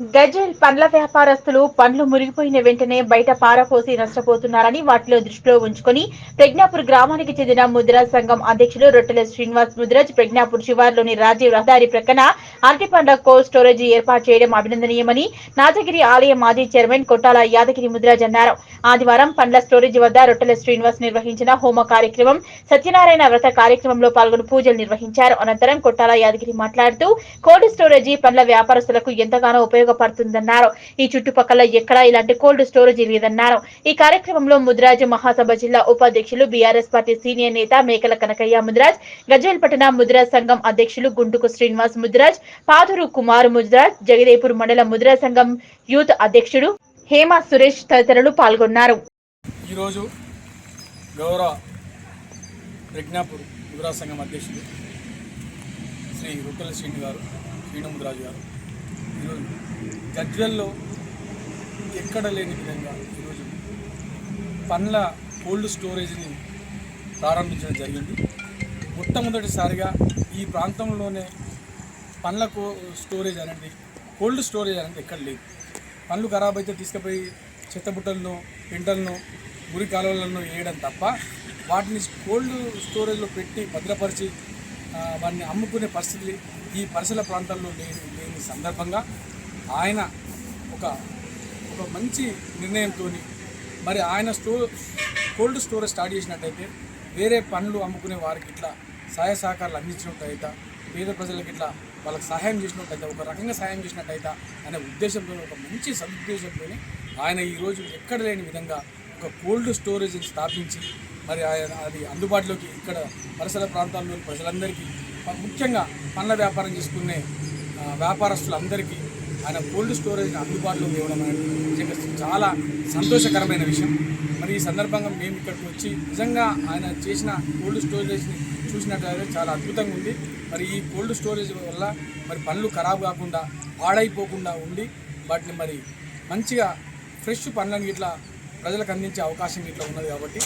గజల్ పండ్ల వ్యాపారస్తులు పండ్లు మురిగిపోయిన వెంటనే బయట పారపోసి నష్టపోతున్నారని వాటిలో దృష్టిలో ఉంచుకుని ప్రజ్ఞాపూర్ గ్రామానికి చెందిన ముద్రాజ్ సంఘం అధ్యక్షులు రొట్టెల శ్రీనివాస్ ముద్రాజ్ ప్రజ్ఞాపూర్ శివార్లోని రాజీవ్ రహదారి ప్రక్కన అరటిపండ్ల కోల్డ్ స్టోరేజ్ ఏర్పాటు చేయడం అభినందనీయమని నాచగిరి ఆలయ మాజీ చైర్మన్ కొట్టాల యాదగిరి ముద్రాజ్ అన్నారు. ఆదివారం పండ్ల స్టోరేజ్ వద్ద రొట్టెల శ్రీనివాస్ నిర్వహించిన హోమ కార్యక్రమం, సత్యనారాయణ వ్రత కార్యక్రమంలో పాల్గొని పూజలు నిర్వహించారు. అనంతరం కొట్టాల యాదగిరి మాట్లాడుతూ కోల్డ్ స్టోరేజీ పండ్ల వ్యాపారస్తులకు ఎంతగానో ఉపయోగపడుతుందన్నారు. ఈ చుట్టుపక్కల ఎక్కడా ఇలాంటి కోల్డ్ స్టోరేజీ లేదన్నారు. ఈ కార్యక్రమంలో ముద్రాజ్ మహాసభ జిల్లా ఉపాధ్యక్షులు బీఆర్ఎస్ పార్టీ సీనియర్ నేత మేకల కనకయ్య ముద్రాజ్, గజ్వేల్ పట్టణ ముద్రాజ్ సంఘం అధ్యక్షులు గుంటుకు శ్రీనివాస్ ముద్రాజ్, పాదూరు కుమార్ ముద్రాజ్, జగదేపూర్ మండల ముద్రాజ్ సంఘం యూత్ అధ్యక్షుడు హేమ సురేష్ తదితరులు పాల్గొన్నారు. ఈరోజు గౌరవ ప్రజ్ఞాపూర్ ముద్రాజ్ సంఘం అధ్యక్షులు శ్రీ రొట్టెల శ్రీనిముద్రాజు గారు ఈరోజు గజ్వేల్లో ఎక్కడ లేని విధంగా ఈరోజు పండ్ల కోల్డ్ స్టోరేజ్ని ప్రారంభించడం జరిగింది. మొట్టమొదటిసారిగా ఈ ప్రాంతంలోనే పండ్ల స్టోరేజ్ అనేది కోల్డ్ స్టోరేజ్ అనేది ఎక్కడ లేదు. పండ్లు ఖరాబ్ అయితే తీసుకుపోయి చెత్తబుట్టలను, పెంటలను, మురి కాలువలను వేయడం తప్ప వాటిని కోల్డ్ స్టోరేజ్లో పెట్టి భద్రపరిచి వాటిని అమ్ముకునే పరిస్థితి ఈ పరిసర ప్రాంతాల్లో లేని సందర్భంగా ఆయన ఒక మంచి నిర్ణయంతో మరి ఆయన కోల్డ్ స్టోరేజ్ స్టార్ట్ చేసినట్టయితే వేరే పండ్లు అమ్ముకునే వారికి ఇట్లా సహాయ సహకారాలు అందించినట్టయితే, పేద ప్రజలకు ఇట్లా వాళ్ళకి సహాయం చేసినట్టయితే, ఒక రకంగా సహాయం చేసినట్టయితే అనే ఉద్దేశంతో, ఒక మంచి సదుద్దేశంతో ఆయన ఈరోజు ఎక్కడ లేని విధంగా ఒక కోల్డ్ స్టోరేజ్ని స్థాపించి మరి ఆయన అది అందుబాటులోకి ఇక్కడ పరిసర ప్రాంతాల్లోని ప్రజలందరికీ, ముఖ్యంగా పండ్ల వ్యాపారం చేసుకునే వ్యాపారస్తులందరికీ ఆయన కోల్డ్ స్టోరేజ్ని అందుబాటులోకి ఇవ్వడం అనేది చాలా సంతోషకరమైన విషయం. మరి ఈ సందర్భంగా మేము ఇక్కడికి వచ్చి నిజంగా ఆయన చేసిన కోల్డ్ స్టోరేజ్ని చూసినట్లయితే చాలా అద్భుతంగా ఉంది. మరి ఈ కోల్డ్ స్టోరేజ్ వల్ల మరి పండ్లు ఖరాబ్ కాకుండా, పాడైపోకుండా ఉండి వాటిని మరి మంచిగా ఫ్రెష్ పండ్లను ఇట్లా ప్రజలకు అందించే అవకాశం ఇట్లా ఉన్నది. కాబట్టి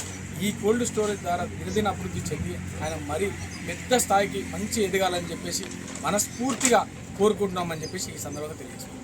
ఈ కోల్డ్ స్టోరేజ్ ద్వారా దినదిన అభివృద్ధి చెంది ఆయన మరి పెద్ద స్థాయికి మంచి ఎదగాలని చెప్పేసి మనస్ఫూర్తిగా కోరుకుంటున్నామని చెప్పేసి ఈ సందర్భంగా తెలియజేస్తున్నాం.